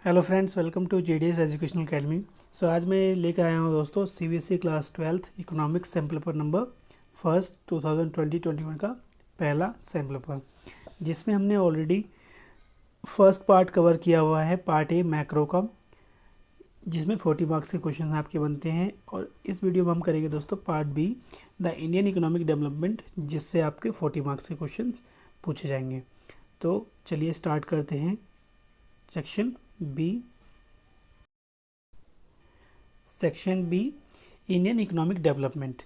Hello friends, welcome to JDS educational academy. So आज मैं लेकर आया हूँ दोस्तों CBSE class 12th economics sample paper number first 2020-21 का पहला सैम्पल पेपर, जिसमें हमने ऑलरेडी फर्स्ट पार्ट कवर किया हुआ है, पार्ट ए मैक्रो का, जिसमें 40 मार्क्स के क्वेश्चन आपके बनते हैं। और इस वीडियो में हम करेंगे दोस्तों part B, the Indian economic development, जिससे आपके 40 मार्क्स के क्वेश्चन पूछे जाएंगे। तो चलिए स्टार्ट करते हैं section B. Section B, Indian economic development.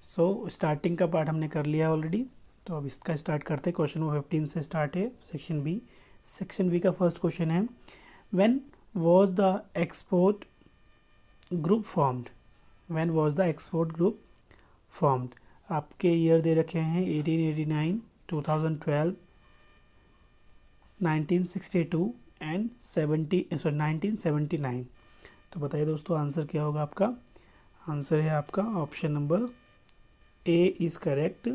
So starting का पार्ट हमने कर लिया ऑलरेडी, तो अब इसका स्टार्ट करते हैं। क्वेश्चन नंबर 15 से स्टार्ट है सेक्शन बी। सेक्शन बी का फर्स्ट क्वेश्चन है, when was the export group formed. When was the export group formed. आपके ईयर दे रखे हैं 1889, 2012, 1962 एंड 1979। तो बताइए दोस्तों आंसर क्या होगा आपका। आंसर है आपका option number A is correct,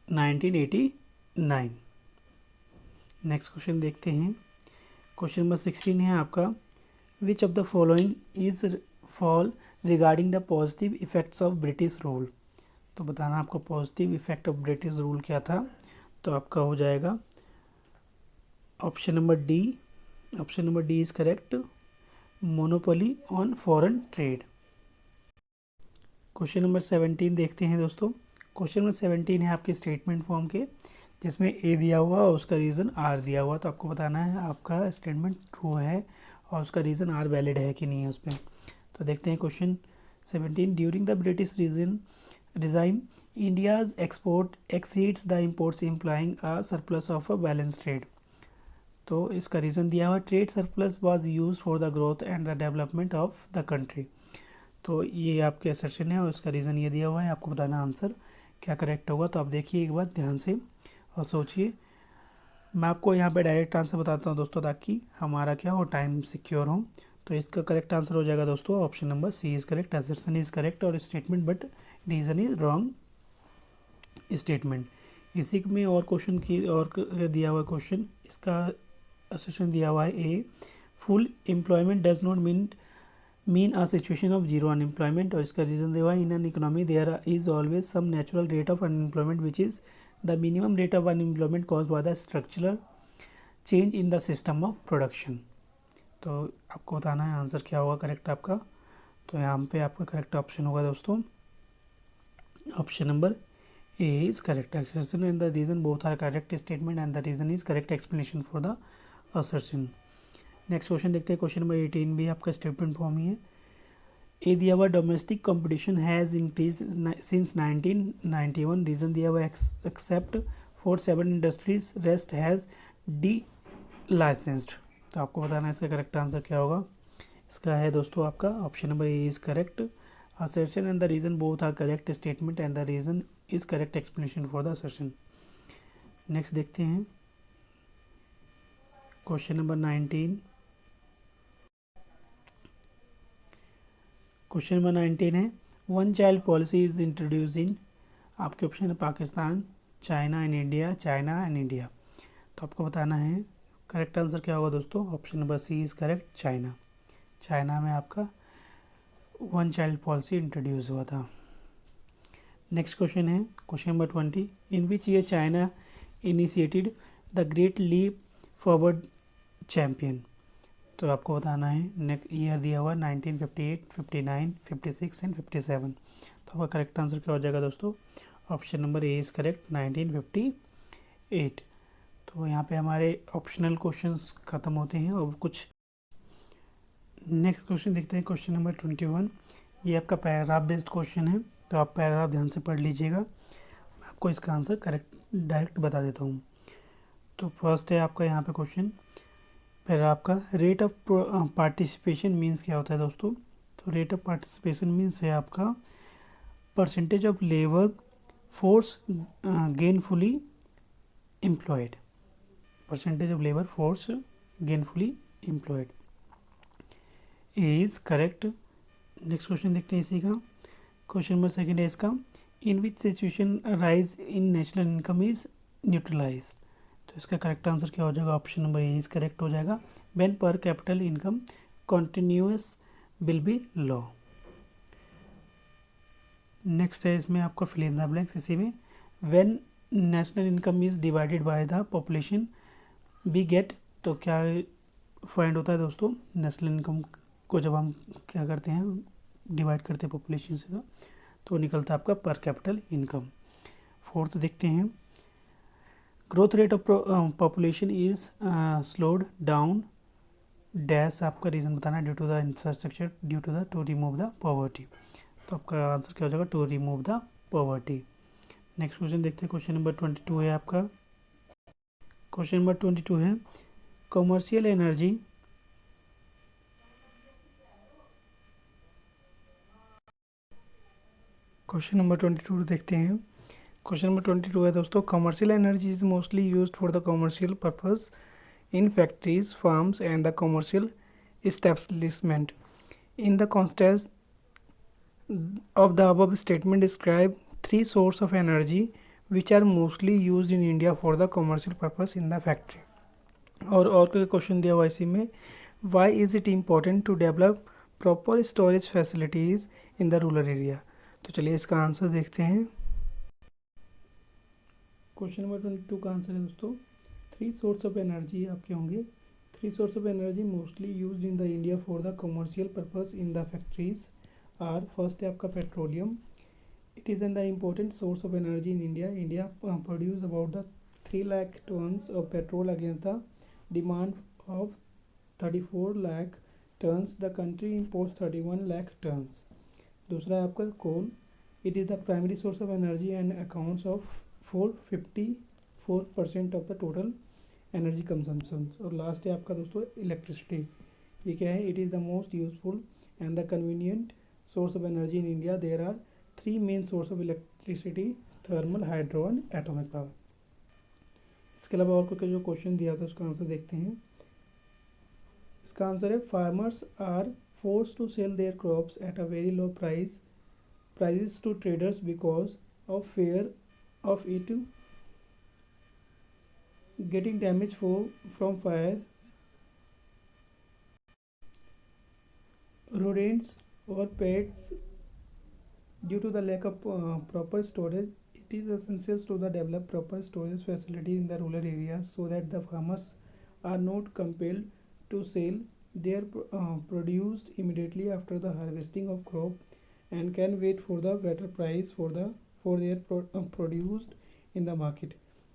1989। Next question देखते हैं। क्वेश्चन नंबर 16 है आपका, which of the following is fall regarding the positive effects of British rule. तो बताना आपका positive effect of British rule क्या था। तो आपका हो जाएगा option number D. Option number D is correct, monopoly on foreign trade. Question number 17 देखते हैं दोस्तों। क्वेश्चन नंबर 17 है आपके स्टेटमेंट फॉर्म के, जिसमें ए दिया हुआ और उसका रीज़न आर दिया हुआ। तो आपको बताना है आपका स्टेटमेंट ट्रू है और उसका रीज़न आर वैलिड है कि नहीं है उस पर। तो देखते हैं question 17, during the British regime India's export exceeds the imports implying a surplus of a balance trade. तो इसका रीज़न दिया हुआ, trade surplus was used for the growth and the development of the country. तो ये आपके assertion है और इसका रीज़न ये दिया हुआ है। आपको बताना आंसर क्या करेक्ट होगा। तो आप देखिए एक बार ध्यान से और सोचिए। मैं आपको यहाँ पे डायरेक्ट आंसर बताता हूँ दोस्तों, ताकि हमारा क्या हो, टाइम सिक्योर हो। तो इसका करेक्ट आंसर हो जाएगा दोस्तों option number C is correct, assertion is correct और statement but reason is wrong statement. इसी में और क्वेश्चन की और दिया हुआ क्वेश्चन, इसका असर्शन दिया हुआ है A, full employment does not mean a situation of zero unemployment. और इसका रीज़न दिया हुआ है, in an economy there is always some natural rate of unemployment which is the minimum rate of unemployment cause by the structural change in the system of production. तो आपको बताना है answer क्या होगा करेक्ट आपका। तो यहाँ पे आपका करेक्ट ऑप्शन होगा दोस्तों option number A is correct assertion and the reason both are correct statement and the reason is correct explanation for the assertion। Next question देखते हैं। क्वेश्चन नंबर 18 भी आपका स्टेटमेंट फॉर्म ही है। ए दिया हुआ, domestic competition has increase since 1991। Reason दिया हुआ, except for 7 industries rest has D licensed. तो आपको बताना है इसका करेक्ट आंसर क्या होगा। इसका है दोस्तों आपका option number A is correct, assertion and the reason both are correct statement and the reason is correct explanation for the assertion। Next देखते हैं क्वेश्चन नंबर 19। क्वेश्चन नंबर 19 है, one child policy is introduce in. आपके option है Pakistan, China and India, China and India. तो आपको बताना है correct answer क्या होगा दोस्तों। Option number C is correct, China. China में आपका वन चाइल्ड पॉलिसी इंट्रोड्यूस हुआ था। नेक्स्ट क्वेश्चन है question number 20, in which year China initiated the great leap forward champion. तो आपको बताना है नेक्स्ट ईयर दिया हुआ 1958, 59, 56 एंड 57। तो आपका करेक्ट आंसर क्या हो जाएगा दोस्तों। Option number A is correct, 1958। तो यहाँ पे हमारे ऑप्शनल क्वेश्चंस ख़त्म होते हैं और कुछ नेक्स्ट क्वेश्चन देखते हैं। क्वेश्चन नंबर 21, ये आपका पैराग्राफ बेस्ड क्वेश्चन है, तो आप पैराग्राफ ध्यान से पढ़ लीजिएगा। मैं आपको इसका आंसर करेक्ट डायरेक्ट बता देता हूँ। तो फर्स्ट है आपका यहाँ पे क्वेश्चन पैराग्राफ का, रेट ऑफ पार्टिसिपेशन मीन्स क्या होता है दोस्तों। तो रेट ऑफ पार्टिसिपेशन मीन्स है आपका percentage of labour force gainfully employed. Percentage of labour force gainfully employed is correct. Next question देखते हैं इसी का। क्वेश्चन नंबर सेकंड है इसका, in which situation rise in national income is neutralise. तो इसका करेक्ट आंसर क्या हो जाएगा, option number A is correct हो जाएगा। When per capita income continuous will be low. Next है इसमें आपका फिल इन द ब्लैंक्स। इसी में when national income is divided by the population we get, तो क्या फाइंड होता है दोस्तों, नेशनल इनकम को जब हम क्या करते हैं डिवाइड करते हैं पॉपुलेशन से तो निकलता है आपका पर कैपिटल इनकम। फोर्थ देखते हैं, growth rate of population is slowed down dash, आपका रीज़न बताना है, due to the infrastructure, due to the to remove the poverty. तो आपका आंसर क्या हो जाएगा, to remove the poverty. Next question देखते हैं, क्वेश्चन नंबर 22 है आपका। क्वेश्चन नंबर 22 है कॉमर्शियल एनर्जी क्वेश्चन नंबर 22 देखते हैं। क्वेश्चन नंबर 22 है दोस्तों, commercial energy is mostly used for the commercial purpose in factories, farms, and the commercial establishment. In the context of the above statement, describe three sources of energy which are mostly used in India for the commercial purpose in the factory. और कोई question दिया हुआ इसी में, why is it important to develop proper storage facilities in the rural area? तो चलिए इसका answer देखते हैं। क्वेश्चन नंबर 22 का आंसर है दोस्तों, थ्री सोर्स ऑफ एनर्जी आपके होंगे। Three source of energy mostly used in the India for the commercial purpose in the factories are, first है आपका petroleum, it is an the important source of energy in India. India produce about the 3 lakh tons of petrol against the demand of 34 lakh tons. The country imports 31 lakh tons. दूसरा है आपका coal, it is the primary source of energy and accounts of 454% of the total energy consumption. और last है आपका दोस्तों electricity, ये क्या है, it is the most useful and the convenient source of energy in India. There are 3 main source of electricity, thermal, hydro and atomic power. इसके अलावा और कोई जो क्वेश्चन दिया था उसका आंसर देखते हैं। इसका आंसर है farmers are force to sell their crops at a very low prices to traders because of fear of it getting damage from fire, rodents or pests due to the lack of proper storage. It is essential to the develop proper storage facilities in the rural areas so that the farmers are not compelled to sell their produced immediately after the harvesting of crop and can wait for the better price for their produced in the market.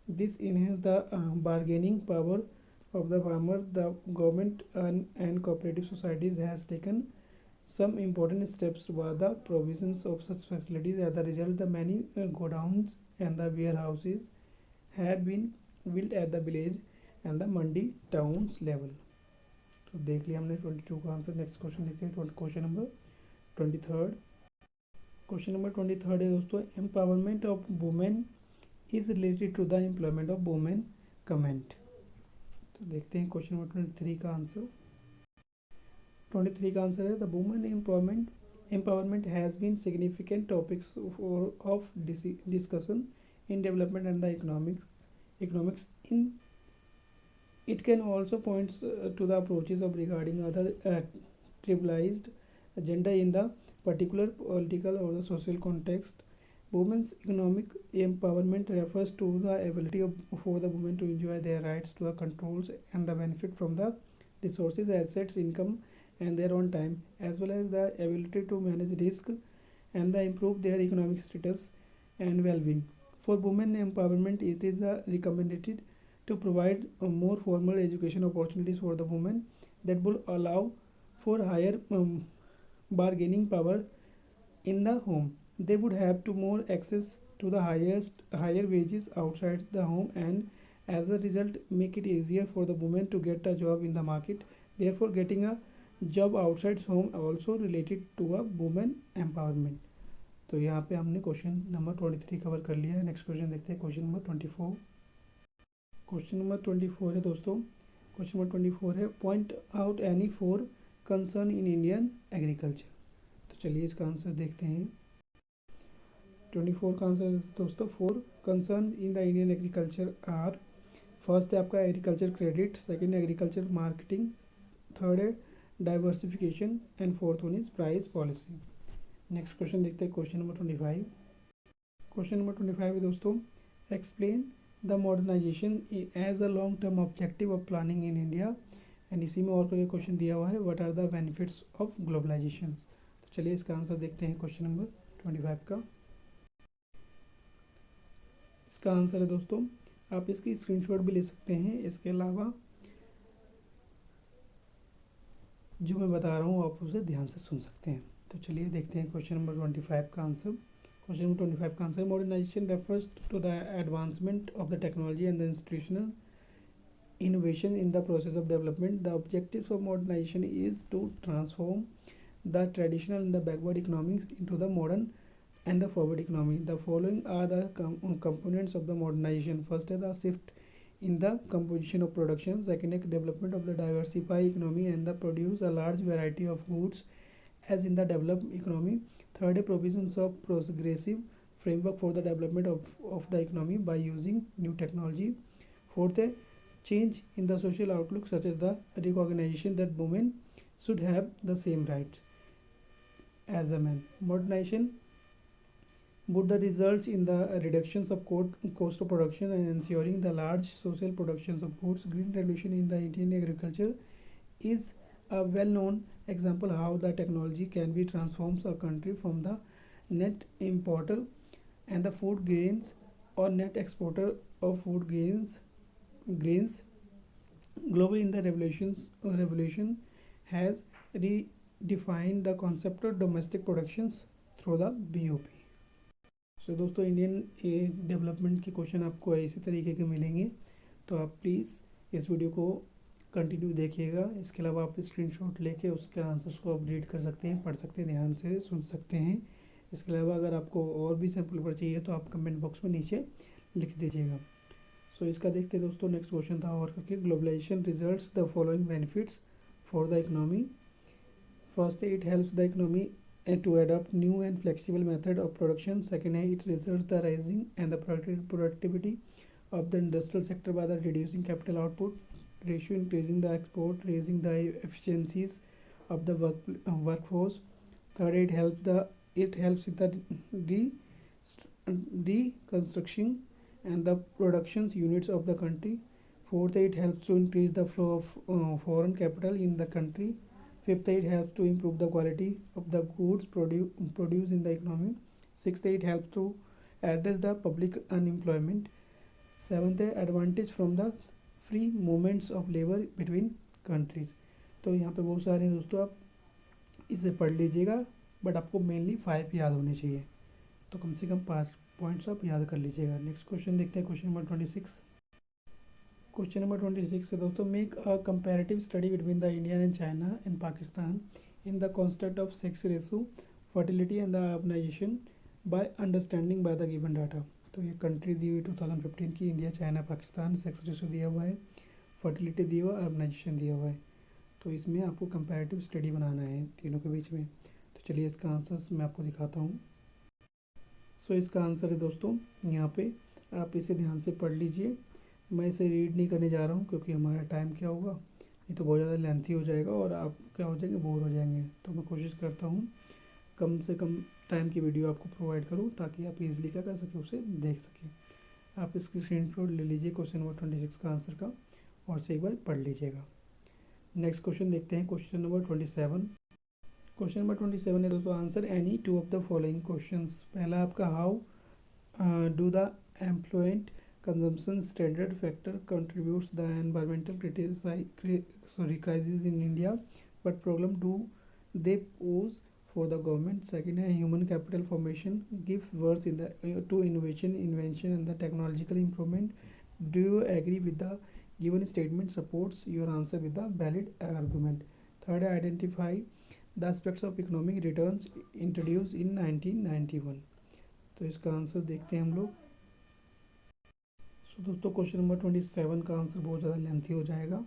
This enhances the bargaining power of the farmer. The government and cooperative societies has taken some important steps toward the provisions of such facilities. As a result, the many godowns and the warehouses have been built at the village and the mandi towns level. तो देख लिया हमने 22 का answer. Next question देखते हैं, question number 23। Question number 23 है दोस्तों, empowerment of women is related to the employment of women comment. तो देखते हैं क्वेश्चन नंबर 23 का आंसर। 23 का आंसर है the women empowerment has been significant topics of discussion in development and the economics in it can also point to the approaches of regarding other trivialized agenda in the particular political or the social context. Women's economic empowerment refers to the ability for the women to enjoy their rights to the controls and the benefit from the resources, assets, income and their own time, as well as the ability to manage risk and the improve their economic status and well-being. For women empowerment, it is recommended to provide more formal education opportunities for the women that will allow for higher bargaining power in the home. They would have to more access to the higher wages outside the home, and as a result make it easier for the women to get a job in the market. Therefore, getting a job outside home also related to a women empowerment. तो यहाँ पे हमने question number 23 cover कर लिया है। Next question देखते हैं, question number 24। Question number 24 है दोस्तों, क्वेश्चन नंबर 24 है point out any 4 concern in Indian agriculture. तो चलिए इसका आंसर देखते हैं। 24 का आंसर दोस्तों, 4 concern in the Indian agriculture are, first है आपका एग्रीकल्चर क्रेडिट, सेकंड है एग्रीकल्चर मार्केटिंग, थर्ड है diversification and fourth one is price policy. Next question देखते हैं, क्वेश्चन नंबर 25। क्वेश्चन नंबर 25 है दोस्तों, explain the modernization as a long term objective of planning in India. And इसी में और कोई क्वेश्चन दिया हुआ है, what are the benefits of globalization. तो चलिए इसका आंसर देखते हैं क्वेश्चन नंबर 25 का। इसका आंसर है दोस्तों, आप इसकी स्क्रीनशॉट भी ले सकते हैं, इसके अलावा जो मैं बता रहा हूँ आप उसे ध्यान से सुन सकते हैं। तो चलिए देखते हैं क्वेश्चन नंबर 25 का आंसर। क्वेश्चन नंबर 25 का answer, modernization refers to the advancement of the technology and the institutional innovation in the process of development. The objectives of modernization is to transform the traditional and the backward economies into the modern and the forward economy. The following are the components of the modernization. First is the shift in the composition of production. Second is development of the diversified economy and the produce a large variety of goods as in the developed economy. Third is provisions of progressive framework for the development of the economy by using new technology. Fourth is change in the social outlook, such as the recognition that women should have the same rights as a man. Modernization would the results in the reductions of cost of production and ensuring the large social productions of goods. Green revolution in the Indian agriculture is a well-known example how the technology can be transforms a country from the net importer and the food grains or net exporter of food grains globally. In the revolution has redefined the concept of domestic productions through the BOP. सो दोस्तों Indian development के question आपको इसी तरीके के मिलेंगे, तो आप please इस वीडियो को कंटिन्यू देखिएगा। इसके अलावा आप स्क्रीनशॉट लेके उसके आंसर्स को आप रीड कर सकते हैं, पढ़ सकते हैं, ध्यान से सुन सकते हैं। इसके अलावा अगर आपको और भी सैम्पल पेपर चाहिए तो आप कमेंट बॉक्स में नीचे लिख दीजिएगा। सो इसका देखते हैं दोस्तों। नेक्स्ट क्वेश्चन था और करके, globalization results the following benefits for the economy. First it helps the economy and to adopt new and flexible method of production. Second, it results the rising and the productivity of the industrial sector by the reducing capital output ratio, increasing the export, raising the efficiencies of the workforce. Third, it helps with the reconstruction and the productions units of the country. Fourth, it helps to increase the flow of foreign capital in the country. Fifth, it helps to improve the quality of the goods produced in the economy. Sixth, it helps to address the public unemployment. Seventh, advantage from the free movements of labor between countries. तो यहाँ पे बहुत सारे दोस्तों आप इसे पढ़ लीजिएगा, बट आपको मेनली 5 याद होने चाहिए, तो कम से कम 5 पॉइंट्स आप याद कर लीजिएगा। नेक्स्ट क्वेश्चन देखते हैं, क्वेश्चन नंबर 26। क्वेश्चन नंबर 26 है दोस्तों, make a comparative study between the India and China and Pakistan in the concept of sex ratio, fertility and the urbanization by understanding by the given data. तो ये country दी हुई 2015 की, India, China, Pakistan, sex ratio दिया हुआ है, fertility दिया हुआ है, अर्बनाइजेशन दिया हुआ है। तो इसमें आपको कंपैरेटिव स्टडी बनाना है तीनों के बीच में। तो चलिए इसका आंसर मैं आपको दिखाता हूँ। सो इसका आंसर है दोस्तों यहाँ पे, आप इसे ध्यान से पढ़ लीजिए। मैं इसे रीड नहीं करने जा रहा हूँ क्योंकि हमारा टाइम क्या होगा, ये तो बहुत ज़्यादा लेंथी हो जाएगा और आप क्या हो जाएंगे, बोर हो जाएंगे। तो मैं कोशिश करता हूँ कम से कम टाइम की वीडियो आपको प्रोवाइड करूँ ताकि आप इजीली क्या कर सकें, उसे देख सकें। आप इसकी स्क्रीनशॉट ले लीजिए क्वेश्चन नंबर 26 का आंसर का और से एक बार पढ़ लीजिएगा। नेक्स्ट क्वेश्चन देखते हैं, क्वेश्चन नंबर 27। क्वेश्चन नंबर 27 है दोस्तों, answer any two of the following questions. पहला आपका, how do the employment consumption standard factor contributes the environmental crisis in India. What problem do they pose for the government? Second, human capital formation gives birth in the to innovation, invention, and the technological improvement. Do you agree with the given statement? Supports your answer with the valid argument. Third, identify the aspects of economic returns introduced in 1991. तो इसका answer देखते हैं हम लोग। सो दोस्तों question number 27 का answer बहुत ज़्यादा लेंथी हो जाएगा,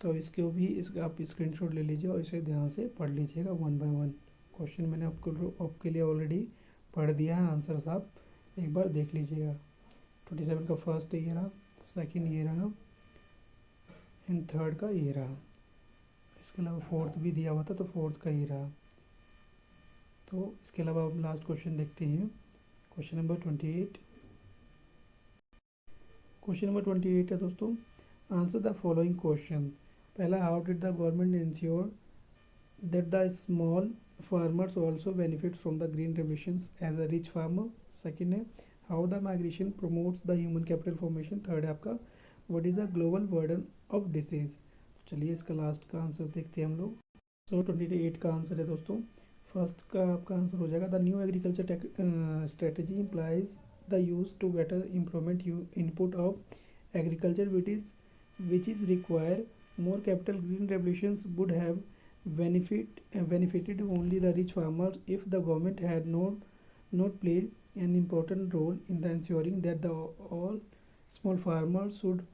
तो इसके भी आप स्क्रीनशॉट ले लीजिए और इसे ध्यान से पढ़ लीजिएगा 1 बाय 1। क्वेश्चन मैंने आपके लिए ऑलरेडी पढ़ दिया है, आंसर आप एक बार देख लीजिएगा। 27 का फर्स्ट ये रहा, सेकंड ये रहा, एंड थर्ड का ये रहा। इसके अलावा फोर्थ भी दिया हुआ था, तो फोर्थ का ये रहा। तो इसके अलावा अब लास्ट क्वेश्चन देखते हैं, क्वेश्चन नंबर 28। क्वेश्चन नंबर 28 है दोस्तों, आंसर द फॉलोइंग क्वेश्चन। पहला, how did the government ensure that the small farmers also benefit from the green revolutions as a rich farmer। Second है, how the migration promotes the human capital formation। Third है आपका, what is the global burden of disease। चलिए इसका last का answer देखते हैं हम लोग। सो 28 का आंसर है दोस्तों, फर्स्ट का आपका आंसर हो जाएगा, the new agriculture strategy implies the use to better implement input of agriculture which is require more capital। green revolutions would have benefited only the rich farmers if the government had not played an important role in the ensuring that the all small farmers should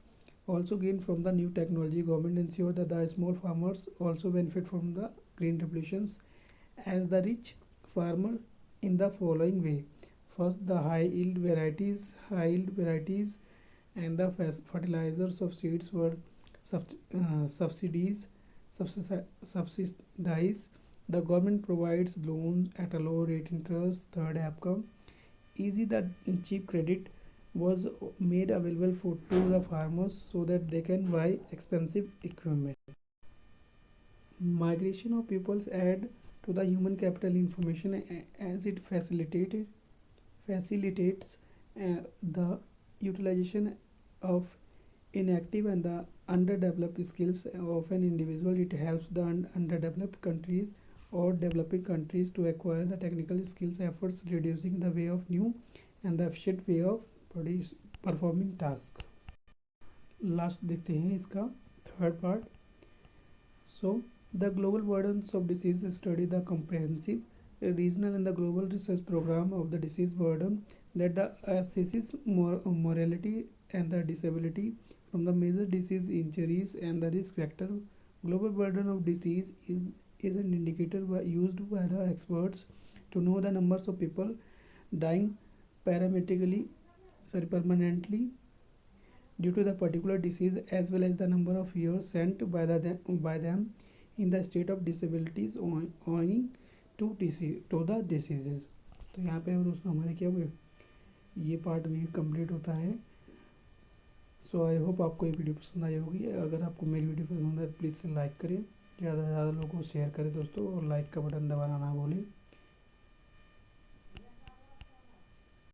also gain from the new technology। Government ensure that the small farmers also benefit from the green revolutions as the rich farmer in the following way: first, the high yield varieties and the fertilizers of seeds were subsidies subsidized। The government provides loans at a low rate interest। third है आपका, easy the cheap credit was made available to the farmers so that they can buy expensive equipment। Migration of peoples add to the human capital information as it facilitates the utilization of inactive and the underdeveloped skills of an individual। It helps the underdeveloped countries or developing countries to acquire the technical skills efforts, reducing the way of new and the efficient way of performing task। Last देखते हैं इसका third part. So the global burdens of disease study the comprehensive regional and the global research program of the disease burden that the assesses mortality and the disability from the major disease injuries and the risk factor। Global burden of disease is an indicator used by the experts to know the numbers of people dying permanently due to the particular disease as well as the number of years spent by them in the state of disabilities owing to the diseases। तो यहाँ पे दोस्तों हमारे क्या हुए, ये part भी complete होता है। सो आई होप आपको ये वीडियो पसंद आई होगी। अगर आपको मेरी वीडियो पसंद है तो प्लीज़ लाइक करें, ज़्यादा से ज़्यादा लोगों को शेयर करें दोस्तों, और लाइक का बटन दबाना ना भूलें।